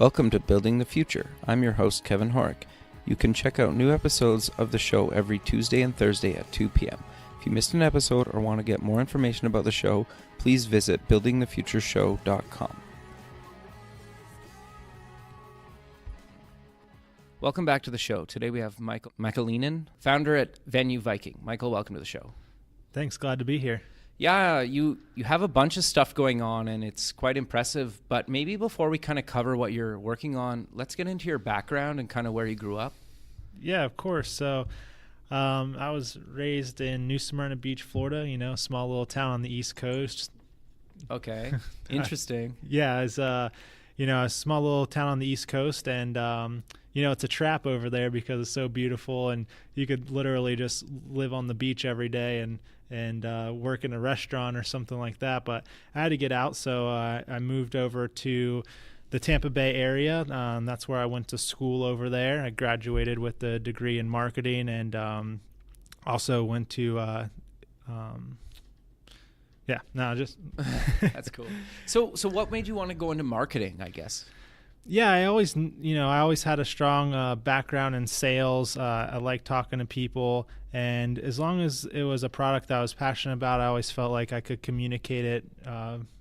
Welcome to Building the Future. I'm your host, Kevin Horick. You can check out new episodes of the show every Tuesday and Thursday at 2 p.m. If you missed an episode or want to get more information about the show, please visit buildingthefutureshow.com. Welcome back to the show. Today we have Michael McAleenan, founder at Venue Viking. Michael, welcome to the show. Thanks. Glad to be here. Yeah, you have a bunch of stuff going on, and it's quite impressive. But maybe before we kind of cover what you're working on, let's get into your background and kind of where you grew up. Yeah, of course. So I was raised in New Smyrna Beach, Florida, small little town on the East Coast. Okay. Interesting. Yeah, it's a small little town on the East Coast, and it's a trap over there because it's so beautiful, and you could literally just live on the beach every day and work in a restaurant or something like that. But I had to get out, so I moved over to the Tampa Bay area. That's where I went to school over there. I graduated with a degree in marketing, and also went to That's cool. So what made you want to go into marketing, I guess? Yeah, I always had a strong background in sales. I like talking to people, and as long as it was a product that I was passionate about, I always felt like I could communicate it,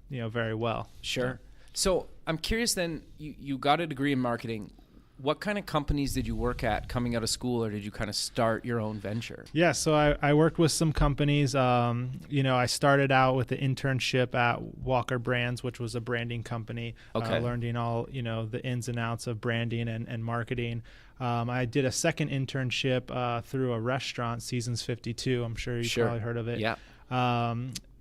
very well. Sure. So I'm curious then, you got a degree in marketing. What kind of companies did you work at coming out of school, or did you kind of start your own venture? Yeah, so I worked with some companies. I started out with an internship at Walker Brands, which was a branding company. Okay. Learning all, the ins and outs of branding and marketing. I did a second internship through a restaurant, Seasons 52. I'm sure you've probably heard of it. Yeah.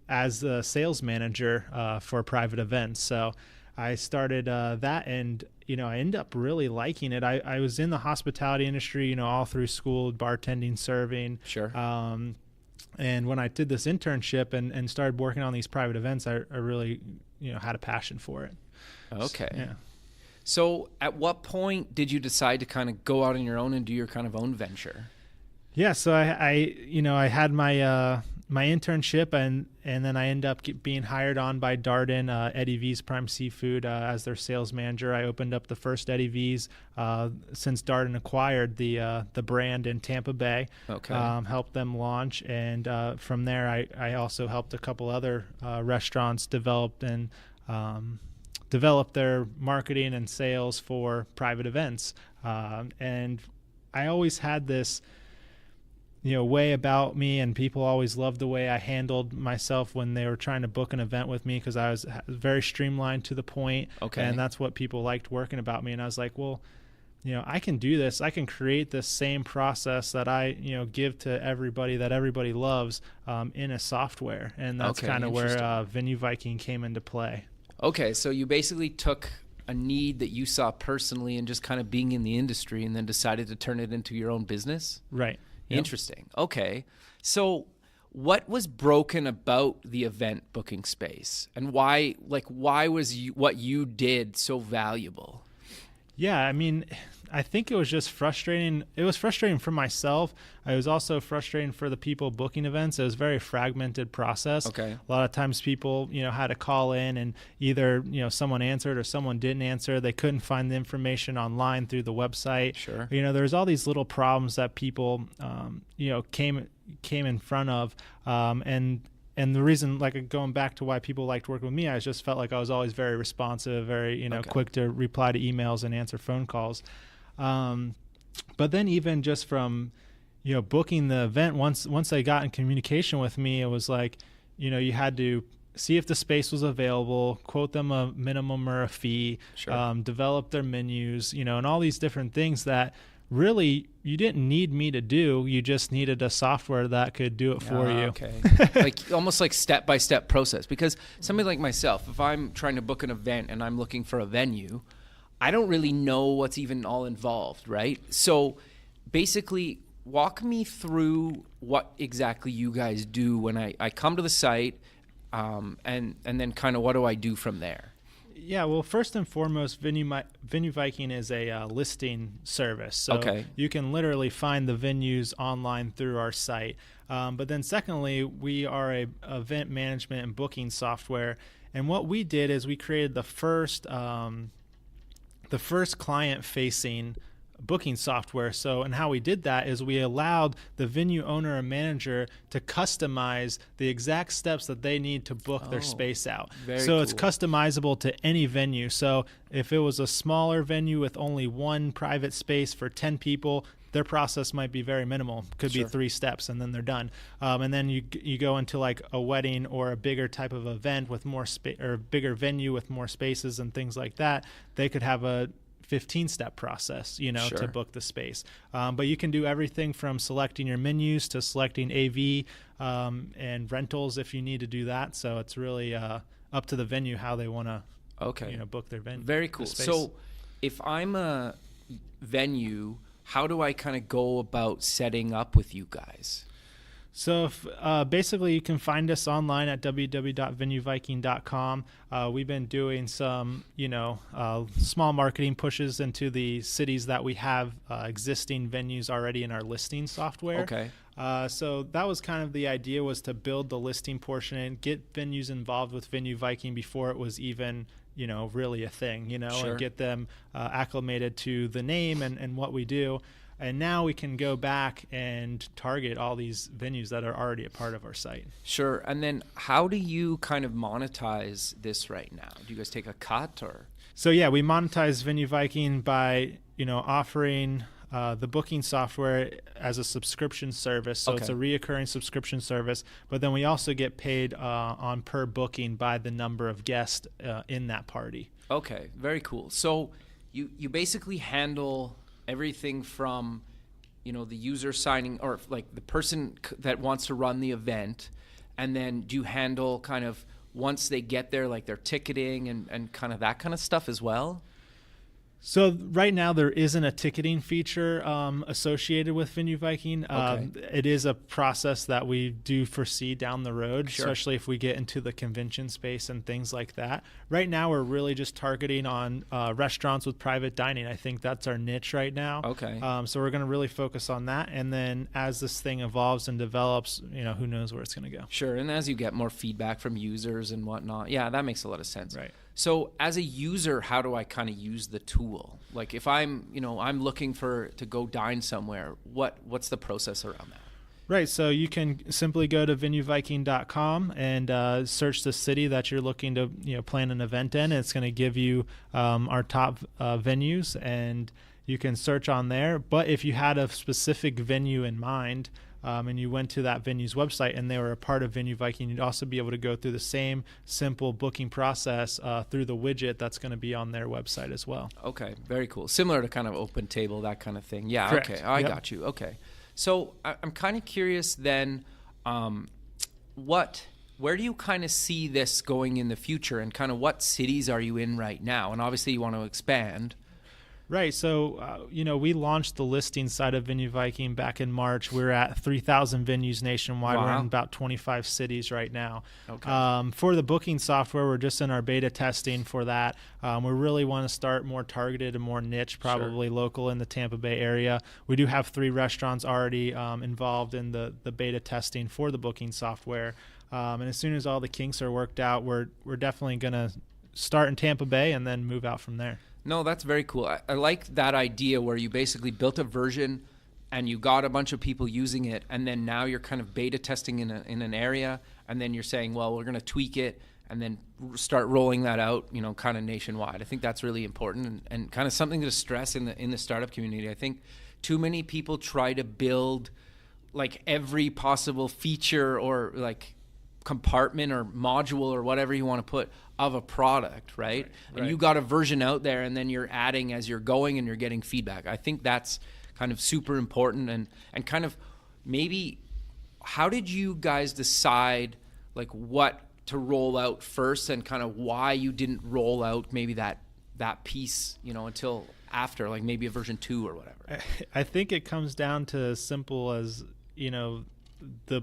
As a sales manager for private events. So I started that, and I ended up really liking it. I was in the hospitality industry, all through school, bartending, serving. Sure. And when I did this internship and started working on these private events, I really, had a passion for it. Okay. Yeah. So at what point did you decide to kind of go out on your own and do your kind of own venture? Yeah. So I had my internship, and then I ended up being hired on by Darden, Eddie V's Prime Seafood, as their sales manager. I opened up the first Eddie V's since Darden acquired the brand in Tampa Bay. Okay. Helped them launch, and from there I also helped a couple other restaurants develop their marketing and sales for private events. And I always had this way about me, and people always loved the way I handled myself when they were trying to book an event with me, because I was very streamlined, to the point. Okay. And that's what people liked working about me. And I was like, well, I can do this. I can create this same process that I, give to everybody, that everybody loves, in a software. And that's kind of where Venue Viking came into play. Okay. So you basically took a need that you saw personally and just kind of being in the industry, and then decided to turn it into your own business? Right. Yep. Interesting. Okay. So what was broken about the event booking space, and why was what you did so valuable? Yeah, I mean, I think it was just frustrating. It was frustrating for myself. It was also frustrating for the people booking events. It was a very fragmented process. Okay. A lot of times people, had to call in, and either, someone answered or someone didn't answer. They couldn't find the information online through the website. Sure. There's all these little problems that people, came in front of. And the reason, going back to why people liked working with me, I just felt like I was always very responsive, very, quick to reply to emails and answer phone calls. But then even just from, booking the event, once they got in communication with me, it was like, you had to see if the space was available, quote them a minimum or a fee, Sure. Develop their menus, and all these different things that really you didn't need me to do. You just needed a software that could do it for you. Okay. Almost like step-by-step process. Because somebody like myself, if I'm trying to book an event and I'm looking for a venue, I don't really know what's even all involved, right? So basically, walk me through what exactly you guys do when I come to the site, and then kind of what do I do from there? Yeah, well, first and foremost, Venue Viking is a listing service. So you can literally find the venues online through our site. But then secondly, we are a event management and booking software. And what we did is we created the first the first client-facing booking software. So, and how we did that is we allowed the venue owner and manager to customize the exact steps that they need to book their space out. So it's customizable to any venue. So if it was a smaller venue with only one private space for 10 people, their process might be very minimal. Could be 3 steps and then they're done. And then you go into like a wedding or a bigger type of event with more space, or a bigger venue with more spaces and things like that. They could have a 15-step process, to book the space. But you can do everything from selecting your menus to selecting AV and rentals if you need to do that. So it's really up to the venue how they want to book their venue. Very cool. So if I'm a venue, how do I kind of go about setting up with you guys? So basically, you can find us online at www.venueviking.com. We've been doing some, small marketing pushes into the cities that we have existing venues already in our listing software. Okay. So that was kind of the idea, was to build the listing portion and get venues involved with Venue Viking before it was even really a thing, and get them acclimated to the name and what we do. And now we can go back and target all these venues that are already a part of our site. Sure. And then how do you kind of monetize this right now? Do you guys take a cut or? So yeah, we monetize Venue Viking by, offering the booking software as a subscription service. So it's a reoccurring subscription service, but then we also get paid on per booking by the number of guests in that party. Okay, very cool. So you basically handle everything from, the user signing, or like the person that wants to run the event, and then do you handle kind of once they get there, like their ticketing and kind of that kind of stuff as well? So right now there isn't a ticketing feature associated with Venue Viking. It is a process that we do foresee down the road, especially if we get into the convention space and things like that. Right now we're really just targeting on restaurants with private dining. I think that's our niche right now. Okay. So we're going to really focus on that. And then as this thing evolves and develops, who knows where it's going to go. Sure. And as you get more feedback from users and whatnot, yeah, that makes a lot of sense. Right. So as a user, how do I kind of use the tool? Like if I'm looking to go dine somewhere, what's the process around that? Right. So you can simply go to venueviking.com and search the city that you're looking to plan an event in. It's going to give you our top venues, and you can search on there. But if you had a specific venue in mind, and you went to that venue's website and they were a part of Venue Viking, you'd also be able to go through the same simple booking process through the widget that's going to be on their website as well. Okay, very cool. Similar to kind of Open Table, that kind of thing. Yeah, correct. Okay, I got you. Okay. So I'm kind of curious then, where do you kind of see this going in the future, and kind of what cities are you in right now? And obviously you want to expand. Right. So, we launched the listing side of Venue Viking back in March. We're at 3,000 venues nationwide. Wow. We're in about 25 cities right now. Okay. For the booking software, we're just in our beta testing for that. We really want to start more targeted and more niche, probably local in the Tampa Bay area. We do have 3 restaurants already involved in the beta testing for the booking software. And as soon as all the kinks are worked out, we're definitely going to start in Tampa Bay and then move out from there. No, that's very cool. I like that idea where you basically built a version and you got a bunch of people using it, and then now you're kind of beta testing in an area, and then you're saying, well, we're going to tweak it and then start rolling that out, kind of nationwide. I think that's really important and kind of something to stress in the startup community. I think too many people try to build like every possible feature or like compartment or module or whatever you want to put of a product, right? And you got a version out there, and then you're adding as you're going and you're getting feedback. I think that's kind of super important. And kind of maybe how did you guys decide like what to roll out first, and kind of why you didn't roll out maybe that piece, until after, like maybe a version 2 or whatever? I think it comes down to as simple as, the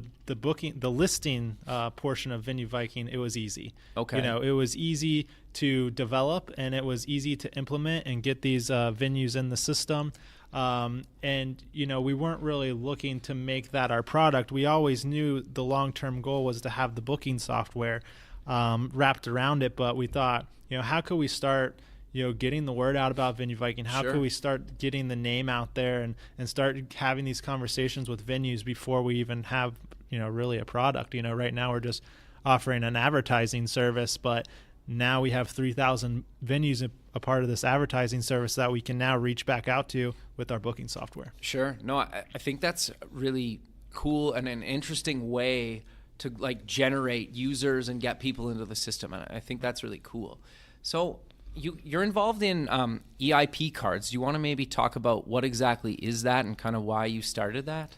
listing portion of Venue Viking. It was easy. Okay. It was easy to develop, and it was easy to implement and get these venues in the system. And we weren't really looking to make that our product. We always knew the long-term goal was to have the booking software wrapped around it, but we thought, how could we start getting the word out about Venue Viking? How Sure. can we start getting the name out there and start having these conversations with venues before we even have, really a product? Right now we're just offering an advertising service, but now we have 3,000 venues a part of this advertising service that we can now reach back out to with our booking software. Sure. No, I think that's really cool and an interesting way to like generate users and get people into the system. And I think that's really cool. So you're involved in EIP cards. Do you want to maybe talk about what exactly is that and kind of why you started that?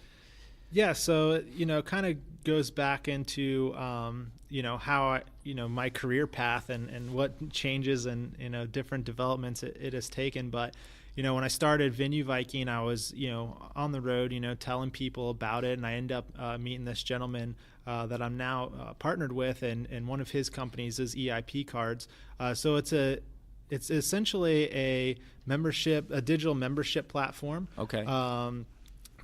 Yeah, so it kind of goes back into how my career path and what changes and different developments it has taken. But when I started Venue Viking, I was on the road telling people about it, and I end up meeting this gentleman that I'm now partnered with, and one of his companies is EIP Cards. So it's essentially a digital membership platform. Okay.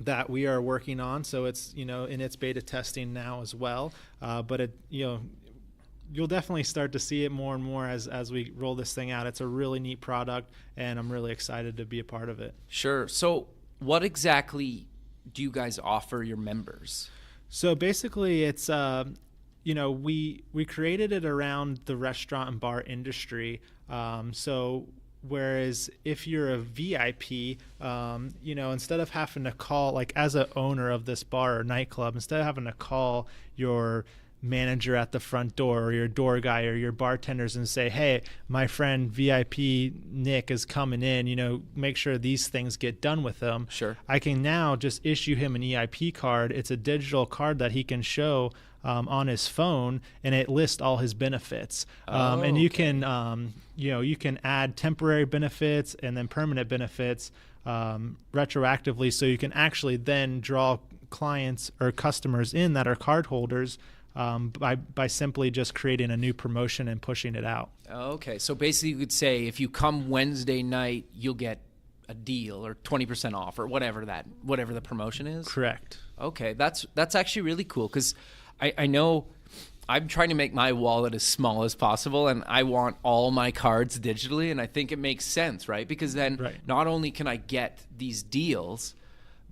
That we are working on, so it's in its beta testing now as well. But you'll definitely start to see it more and more as we roll this thing out. It's a really neat product, and I'm really excited to be a part of it. Sure. So what exactly do you guys offer your members? So basically, it's we created it around the restaurant and bar industry. So whereas if you're a VIP, instead of having to call, like as an owner of this bar or nightclub, instead of having to call your manager at the front door or your door guy or your bartenders and say, hey, my friend VIP Nick is coming in, make sure these things get done with him. Sure. I can now just issue him an EIP card. It's a digital card that he can show on his phone, and it lists all his benefits. And you can you can add temporary benefits and then permanent benefits retroactively, so you can actually then draw clients or customers in that are card holders by simply just creating a new promotion and pushing it out. Okay, so basically you could say if you come Wednesday night, you'll get a deal or 20% off or whatever the promotion is. Correct. Okay, that's actually really cool, because I know I'm trying to make my wallet as small as possible, and I want all my cards digitally, and I think it makes sense, right? Because then not only can I get these deals,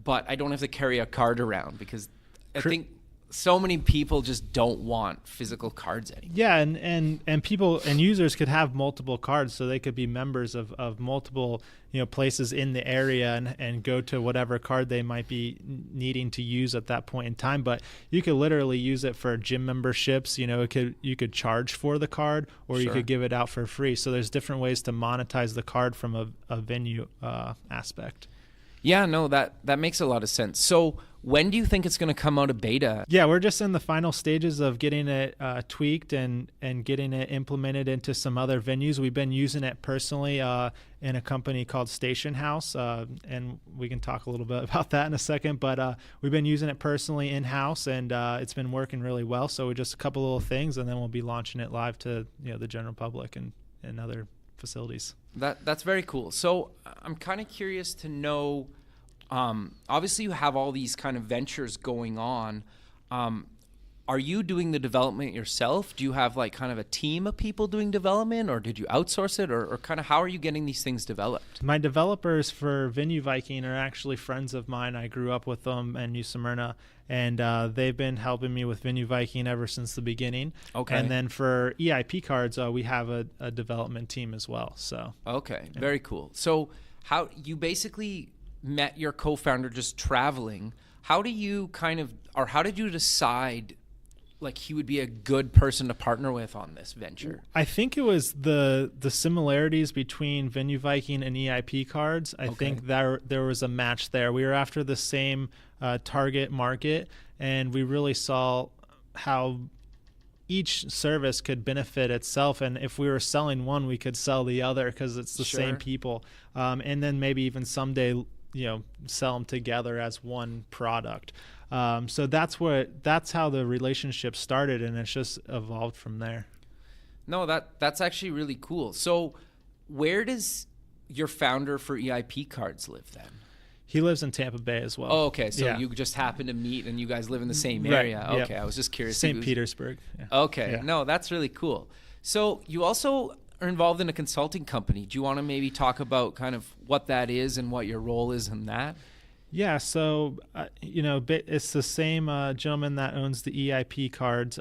but I don't have to carry a card around, because I think so many people just don't want physical cards anymore. Yeah, and people and users could have multiple cards, so they could be members of multiple places in the area and go to whatever card they might be needing to use at that point in time. But you could literally use it for gym memberships. You could charge for the card, or you could give it out for free. So there's different ways to monetize the card from a venue aspect. Yeah, no, that makes a lot of sense. So when do you think it's going to come out of beta? Yeah, we're just in the final stages of getting it tweaked and getting it implemented into some other venues. We've been using it personally in a company called Station House, and we can talk a little bit about that in a second. But we've been using it personally in-house, and it's been working really well. So just a couple little things, and then we'll be launching it live to the general public and other facilities. That's very cool. So I'm kind of curious to know, obviously you have all these kind of ventures going on. Are you doing the development yourself? Do you have like kind of a team of people doing development, or did you outsource it, or kind of how are you getting these things developed? My developers for Venue Viking are actually friends of mine. I grew up with them in New Smyrna, and they've been helping me with Venue Viking ever since the beginning. Okay. And then for EIP cards, we have a development team as well. So. Okay. Yeah. Very cool. So how you basically met your co-founder just traveling. How did you decide like he would be a good person to partner with on this venture? I think it was the similarities between Venue Viking and EIP cards. I think there was a match there. We were after the same target market, and we really saw how each service could benefit itself, and if we were selling one, we could sell the other because it's the same people, and then maybe even someday sell them together as one product. So that's how the relationship started, and it's just evolved from there. No, that's actually really cool. So where does your founder for EIP cards live then? He lives in Tampa Bay as well. Oh, okay. So you just happen to meet and you guys live in the same area. Okay. Yep. I was just curious. St. Petersburg. Yeah. Okay. Yeah. No, that's really cool. So you also are involved in a consulting company. Do you want to maybe talk about kind of what that is and what your role is in that? Yeah, so it's the same gentleman that owns the EIP cards.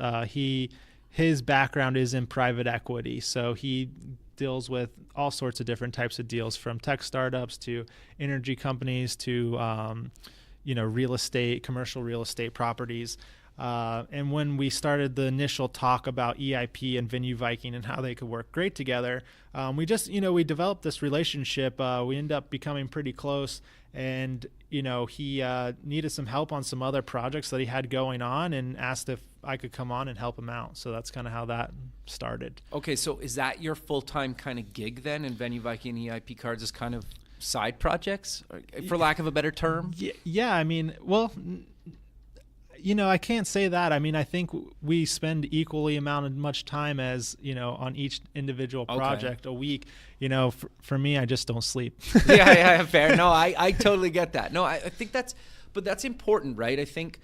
His background is in private equity, so he deals with all sorts of different types of deals, from tech startups to energy companies to real estate, commercial real estate properties. And when we started the initial talk about EIP and Venue Viking and how they could work great together, we developed this relationship. We ended up becoming pretty close, and he needed some help on some other projects that he had going on, and asked if I could come on and help him out. So that's kind of how that started. Okay, so is that your full-time kind of gig then, and Venue Viking and EIP cards is kind of side projects, for lack of a better term? Yeah, I mean, well, I can't say that. I mean, I think we spend equally much time as, on each individual project a week. For me, I just don't sleep. yeah, fair. No, I totally get that. No, I think that's important, right? I think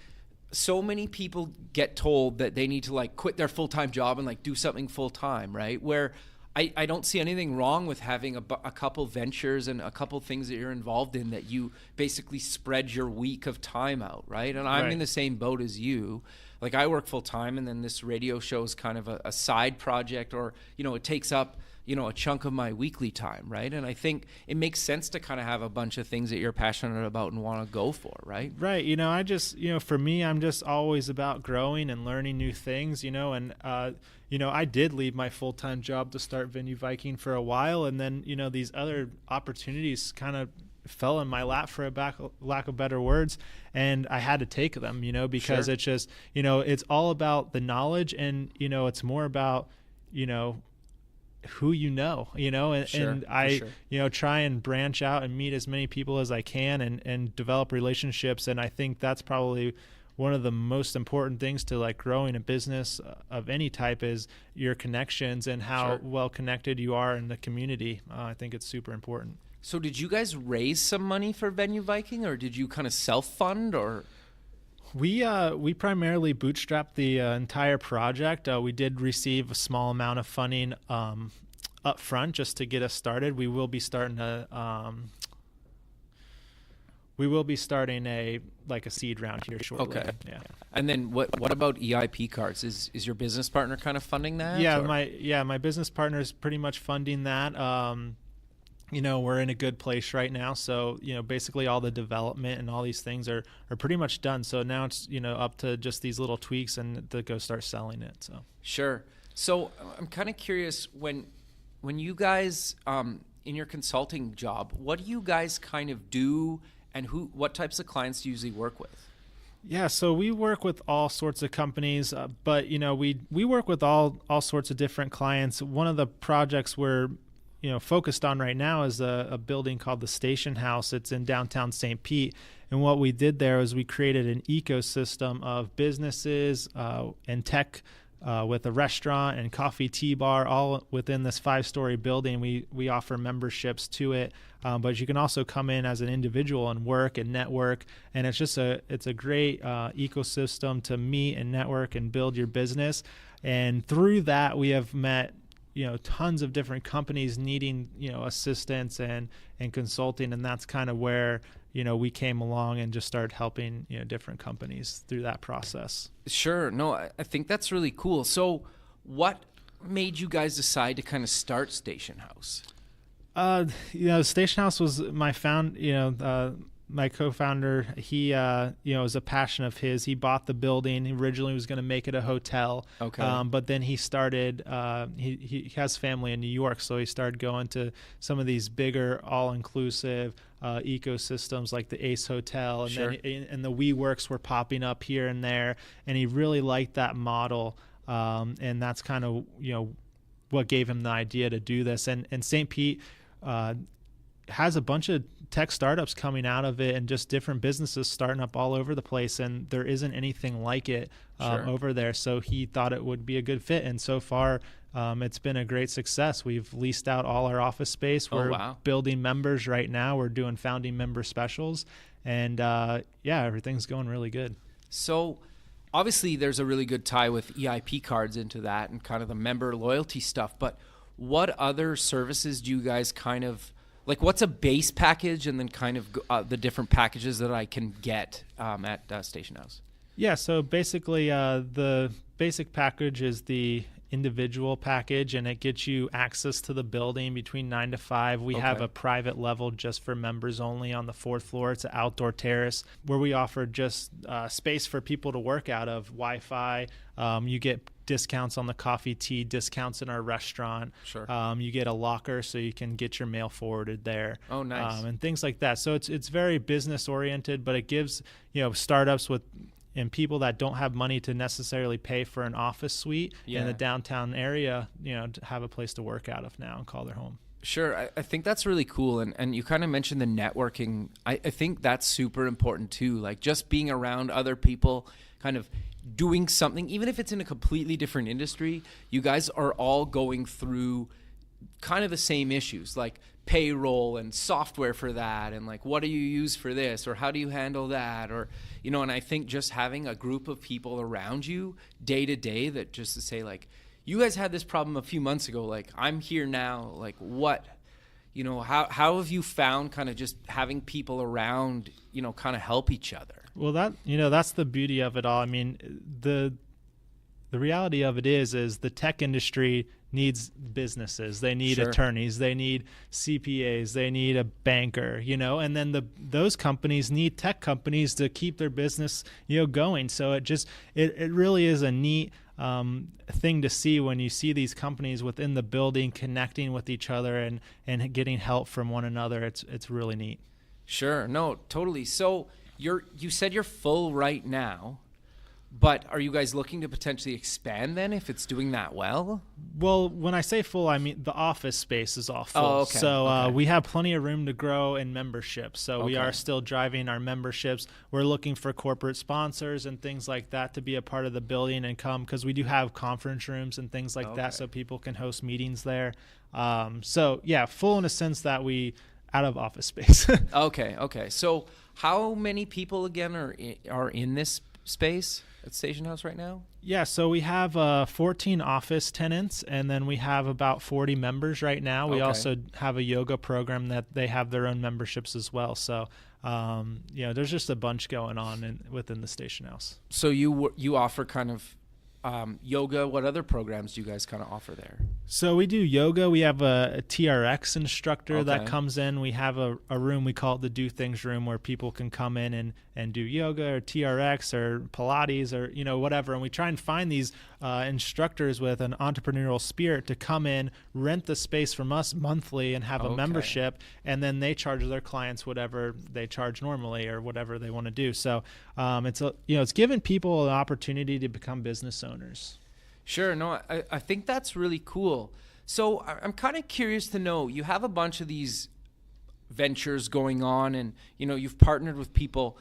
so many people get told that they need to like quit their full-time job and like do something full-time, right? Where I don't see anything wrong with having a couple ventures and a couple things that you're involved in that you basically spread your week of time out, right? And I'm in the same boat as you. Like, I work full time, and then this radio show is kind of a side project, or, it takes up, a chunk of my weekly time, right? And I think it makes sense to kind of have a bunch of things that you're passionate about and want to go for, right? Right. I just, for me, I'm just always about growing and learning new things, and, I did leave my full-time job to start Venue Viking for a while, and then, these other opportunities kind of fell in my lap, for lack of better words, and I had to take them, because It's just, it's all about the knowledge, and, it's more about, who and I try and branch out and meet as many people as I can, and develop relationships. And I think that's probably one of the most important things to like growing a business of any type, is your connections and how well connected you are in the community. I think it's super important. So did you guys raise some money for Venue Viking, or did you kind of self-fund, or? We primarily bootstrapped the entire project. We did receive a small amount of funding up front just to get us started. We will be starting a seed round here shortly. Okay. Yeah. And then what about EIP cards? Is your business partner kind of funding that? Yeah, my business partner is pretty much funding that. We're in a good place right now. So, basically all the development and all these things are pretty much done. So now it's, up to just these little tweaks and to go start selling it. So sure. So I'm kind of curious, when you guys, in your consulting job, what do you guys kind of do, and what types of clients do you usually work with? Yeah, so we work with all sorts of companies, but, we work with all sorts of different clients. One of the projects we're focused on right now is a building called the Station House. It's in downtown St. Pete. And what we did there is we created an ecosystem of businesses and tech with a restaurant and coffee tea bar, all within this 5-story building. We offer memberships to it, but you can also come in as an individual and work and network. And it's just it's a great ecosystem to meet and network and build your business. And through that, we have met tons of different companies needing, assistance and consulting. And that's kind of where, we came along and just started helping, different companies through that process. Sure. No, I think that's really cool. So what made you guys decide to kind of start Station House? Station House was my co-founder. He, was a passion of his. He bought the building. He originally was going to make it a hotel. Okay. But then he started, he has family in New York. So he started going to some of these bigger all-inclusive ecosystems like the Ace Hotel. And then the WeWorks were popping up here and there. And he really liked that model. And that's kind of, what gave him the idea to do this. And St. Pete, has a bunch of tech startups coming out of it, and just different businesses starting up all over the place, and there isn't anything like it over there. So he thought it would be a good fit, and so far it's been a great success. We've leased out all our office space. We're building members right now. We're doing founding member specials, and everything's going really good. So obviously there's a really good tie with EIP cards into that and kind of the member loyalty stuff, but what other services do you guys kind of like? What's a base package, and then kind of the different packages that I can get at Station House? Yeah, so basically the basic package is the individual package, and it gets you access to the building between 9 to 5. We have a private level just for members only on the 4th floor. It's an outdoor terrace where we offer just space for people to work out of, Wi-Fi. You get discounts on the coffee, tea, discounts in our restaurant. Sure. You get a locker so you can get your mail forwarded there. Oh, nice. And things like that. So it's very business oriented, but it gives, startups and people that don't have money to necessarily pay for an office suite in the downtown area, to have a place to work out of now and call their home. Sure. I think that's really cool. And you kind of mentioned the networking. I think that's super important too. Like just being around other people, kind of doing something, even if it's in a completely different industry. You guys are all going through kind of the same issues, like payroll and software for that, and like what do you use for this, or how do you handle that, or and I think just having a group of people around you day to day that just to say like, you guys had this problem a few months ago, like I'm here now, like what, how have you found kind of just having people around, kind of help each other? Well, that's the beauty of it all. I mean, the reality of it is the tech industry needs businesses. They need attorneys. They need CPAs. They need a banker, and then those companies need tech companies to keep their business, going. So it really is a neat thing to see when you see these companies within the building connecting with each other and getting help from one another. It's really neat. Sure. No, totally. So you said you're full right now. But are you guys looking to potentially expand then if it's doing that well? Well, when I say full, I mean the office space is all full. Oh, okay. So we have plenty of room to grow in membership. So we are still driving our memberships. We're looking for corporate sponsors and things like that to be a part of the building and come, because we do have conference rooms and things like that, so people can host meetings there. Full in a sense that we out of office space. Okay. So how many people again are in this space at Station House right now? Yeah, so we have 14 office tenants, and then we have about 40 members right now. We also have a yoga program that they have their own memberships as well. So, there's just a bunch going on within the Station House. So you offer kind of yoga. What other programs do you guys kind of offer there? So we do yoga. We have a TRX instructor that comes in. We have a room, we call it the Do Things room, where people can come in and do yoga or TRX or Pilates or, whatever. And we try and find these instructors with an entrepreneurial spirit to come in, rent the space from us monthly and have a membership. And then they charge their clients whatever they charge normally or whatever they want to do. So it's giving people an opportunity to become business owners. Sure. No, I think that's really cool. So I'm kind of curious to know, you have a bunch of these ventures going on and, you've partnered with people.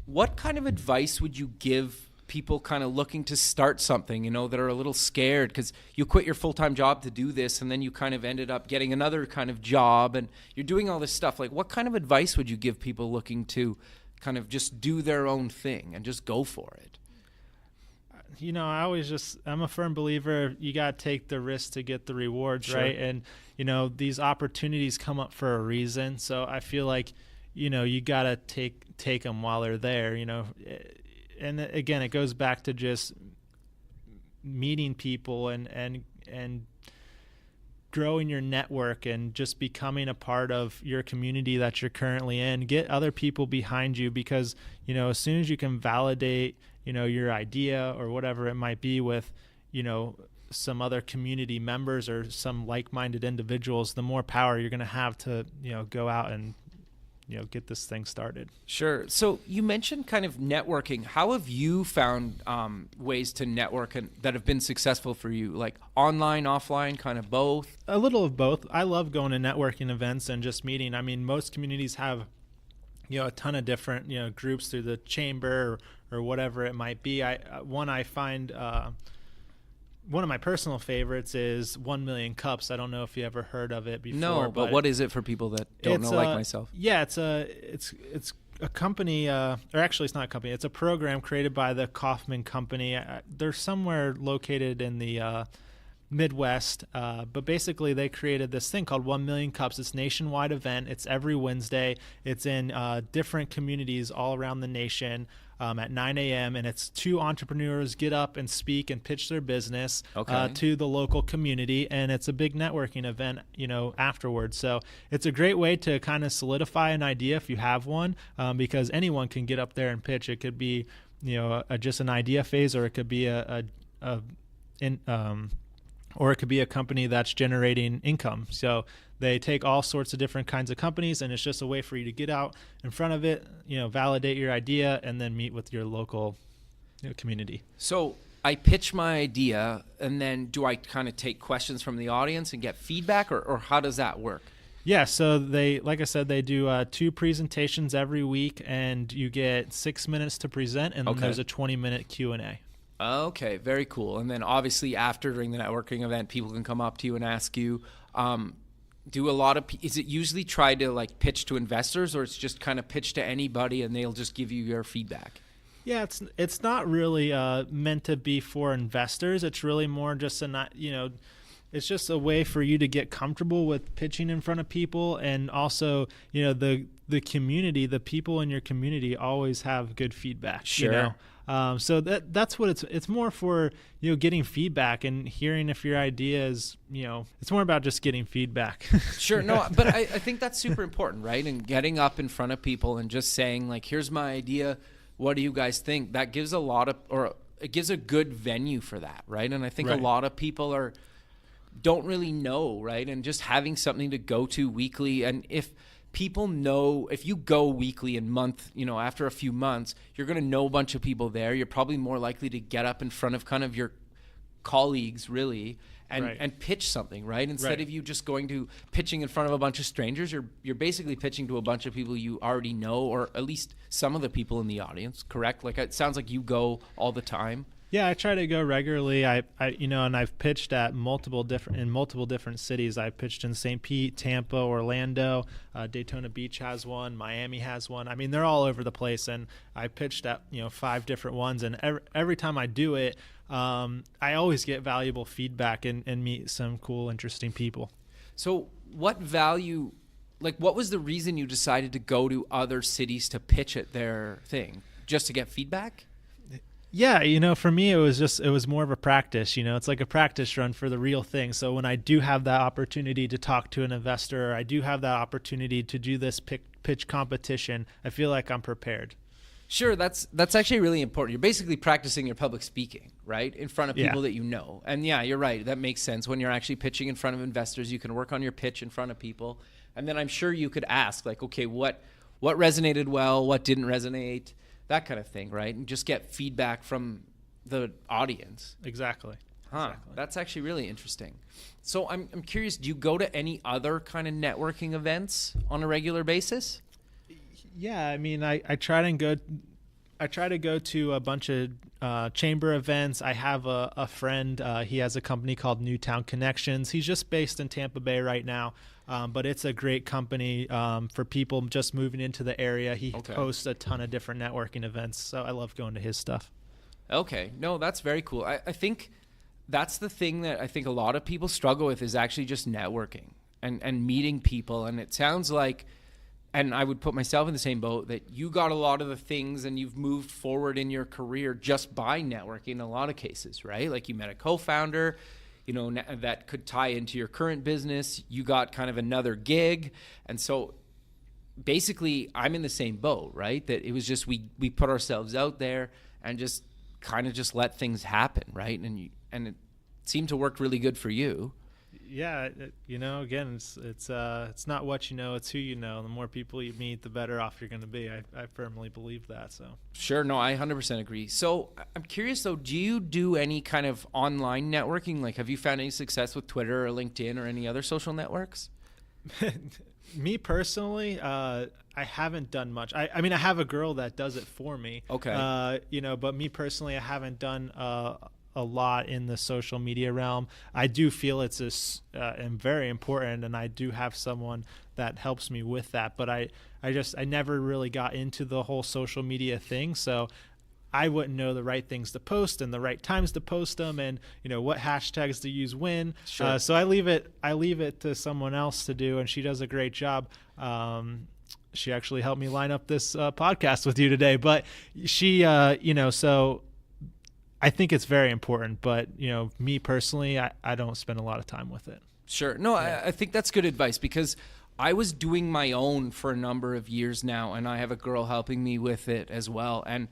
What kind of advice would you give people kind of looking to start something, that are a little scared because you quit your full-time job to do this and then you kind of ended up getting another kind of job and you're doing all this stuff? Like, what kind of advice would you give people looking to kind of just do their own thing and just go for it? I'm a firm believer you got to take the risk to get the rewards, right? And, these opportunities come up for a reason. So I feel like, you got to take them while they're there, And again, it goes back to just meeting people and growing your network and just becoming a part of your community that you're currently in. Get other people behind you because, as soon as you can validate your idea or whatever it might be with, some other community members or some like-minded individuals, the more power you're going to have to, go out and, get this thing started. Sure. So you mentioned kind of networking. How have you found ways to network that have been successful for you? Like online, offline, kind of both? A little of both. I love going to networking events and just meeting. I mean, most communities have a ton of different, groups through the chamber or whatever it might be. I find one of my personal favorites is 1 Million Cups. I don't know if you ever heard of it before. No, but what is it for people that don't know, like myself? Yeah, it's a company, or actually it's not a company. It's a program created by the Kaufman Company. They're somewhere located in the Midwest. But basically, they created this thing called 1 Million Cups. It's a nationwide event. It's every Wednesday. It's in different communities all around the nation. At 9 a.m. and it's two entrepreneurs get up and speak and pitch their business to the local community, and it's a big networking event, afterwards. So it's a great way to kind of solidify an idea if you have one, because anyone can get up there and pitch. It could be, just an idea phase, or it could be or it could be a company that's generating income. So they take all sorts of different kinds of companies, and it's just a way for you to get out in front of it, validate your idea, and then meet with your local community. So I pitch my idea, and then do I kind of take questions from the audience and get feedback, or how does that work? Yeah, so like I said, they do 2 presentations every week, and you get 6 minutes to present, and then there's a 20-minute Q&A. Okay, very cool. And then obviously during the networking event, people can come up to you and ask you, is it usually try to pitch to investors, or it's just kind of pitch to anybody and they'll just give you your feedback? Yeah, it's not really meant to be for investors. It's really more just it's just a way for you to get comfortable with pitching in front of people, and also, the community, the people in your community always have good feedback. Sure. So that's what it's more for, getting feedback and hearing if your idea is, it's more about just getting feedback. Sure. No, but I think that's super important, right? And getting up in front of people and just saying here's my idea. What do you guys think? That gives it gives a good venue for that, right? And I think a lot of people don't really know, right? And just having something to go to weekly, and if people know, if you go weekly and month, after a few months, you're going to know a bunch of people there. You're probably more likely to get up in front of kind of your colleagues, really, and pitch something, right? Instead of you just pitching in front of a bunch of strangers, you're basically pitching to a bunch of people you already know, or at least some of the people in the audience, correct? It sounds like you go all the time. Yeah, I try to go regularly. And I've pitched in multiple different cities. I pitched in St. Pete, Tampa, Orlando, Daytona Beach has one, Miami has one. I mean, they're all over the place, and I pitched at 5 different ones. And every time I do it, I always get valuable feedback and meet some cool, interesting people. So, what value? What was the reason you decided to go to other cities to pitch at their thing? Just to get feedback? Yeah, for me, it was more of a practice. It's like a practice run for the real thing. So when I do have that opportunity to talk to an investor, or I do have that opportunity to do this pitch competition, I feel like I'm prepared. Sure, that's actually really important. You're basically practicing your public speaking, right, in front of people that you know. And yeah, you're right. That makes sense. When you're actually pitching in front of investors, you can work on your pitch in front of people. And then I'm sure you could ask, okay, what resonated well, what didn't resonate, that kind of thing, right? And just get feedback from the audience. Exactly. Exactly. That's actually really interesting. So I'm curious, do you go to any other kind of networking events on a regular basis? Yeah, I mean, I try to go to a bunch of chamber events. I have a friend, he has a company called Newtown Connections. He's just based in Tampa Bay right now, but it's a great company for people just moving into the area. He hosts a ton of different networking events, so I love going to his stuff. Okay. No, that's very cool. I think that's the thing that I think a lot of people struggle with, is actually just networking and meeting people. And it sounds like, and I would put myself in the same boat, that you got a lot of the things and you've moved forward in your career just by networking in a lot of cases, right? Like you met a co-founder, that could tie into your current business. You got kind of another gig. And so basically I'm in the same boat, right? That it was just, we put ourselves out there and just kind of just let things happen, right? And it seemed to work really good for you. Yeah, again, it's not what you know, it's who you know. The more people you meet, the better off you're going to be. I firmly believe that. So sure, no, I 100% agree. So I'm curious though, do you do any kind of online networking? Like, have you found any success with Twitter or LinkedIn or any other social networks? Me personally, I haven't done much. I mean, I have a girl that does it for me. Okay. But me personally, I haven't done a lot in the social media realm. I do feel it's very important, and I do have someone that helps me with that. But I never really got into the whole social media thing. So I wouldn't know the right things to post and the right times to post them, and what hashtags to use when. Sure. So I leave it to someone else to do, and she does a great job. She actually helped me line up this podcast with you today, but she, so I think it's very important. But me personally, I don't spend a lot of time with it. Sure. No, yeah. I think that's good advice, because I was doing my own for a number of years now, and I have a girl helping me with it as well, and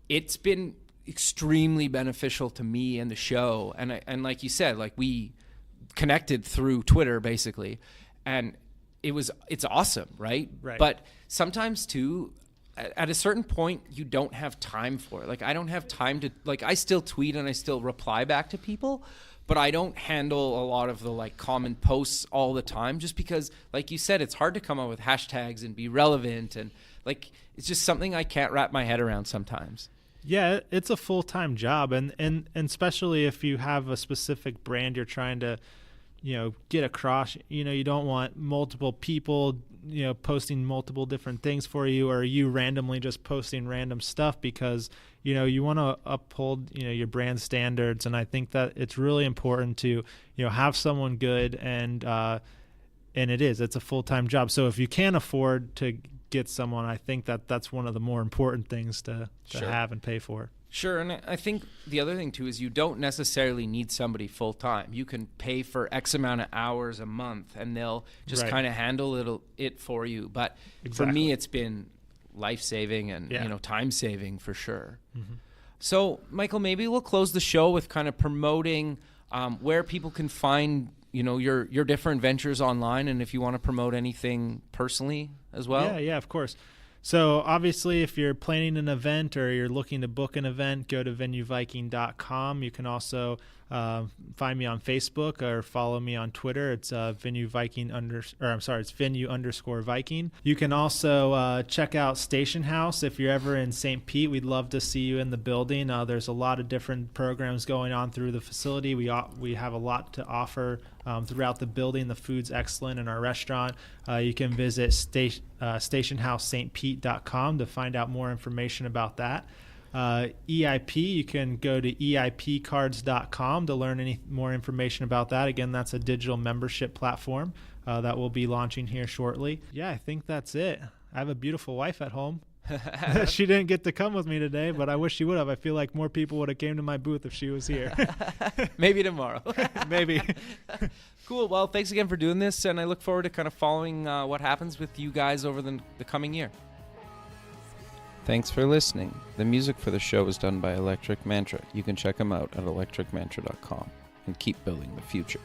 it's been extremely beneficial to me and the show. And like you said, like, we connected through Twitter basically, and it's awesome, right? Right. But sometimes too, at a certain point, you don't have time for it. Like, I don't have time to, like, I still tweet and I still reply back to people, but I don't handle a lot of the like common posts all the time, just because, like you said, it's hard to come up with hashtags and be relevant, and like, it's just something I can't wrap my head around sometimes. Yeah, it's a full-time job, and especially if you have a specific brand you're trying to, get across. You don't want multiple people, posting multiple different things for you, or you randomly just posting random stuff, because you want to uphold your brand standards. And I think that it's really important to have someone good, and it's a full-time job. So if you can't afford to get someone, I think that's one of the more important things to Sure. have and pay for. Sure, and I think the other thing too is you don't necessarily need somebody full time. You can pay for X amount of hours a month, and they'll just Right. kind of handle it for you. But Exactly. for me, it's been life saving and time saving for sure. Mm-hmm. So, Michael, maybe we'll close the show with kind of promoting where people can find your different ventures online, and if you want to promote anything personally as well. Yeah, of course. So obviously, if you're planning an event or you're looking to book an event, go to venueviking.com. You can also find me on Facebook or follow me on Twitter. It's it's venue_Viking. You can also check out Station House if you're ever in St. Pete. We'd love to see you in the building. There's a lot of different programs going on through the facility. We have a lot to offer throughout the building. The food's excellent in our restaurant. You can visit stationhousestpete.com to find out more information about that. EIP, you can go to eipcards.com to learn any more information about that. Again, that's a digital membership platform that we'll be launching here shortly. Yeah, I think that's it. I have a beautiful wife at home. She didn't get to come with me today, but I wish she would have. I feel like more people would have came to my booth if she was here. Maybe tomorrow. Maybe. Cool. Well, thanks again for doing this, and I look forward to kind of following what happens with you guys over the coming year. Thanks for listening. The music for the show is done by Electric Mantra. You can check them out at electricmantra.com and keep building the future.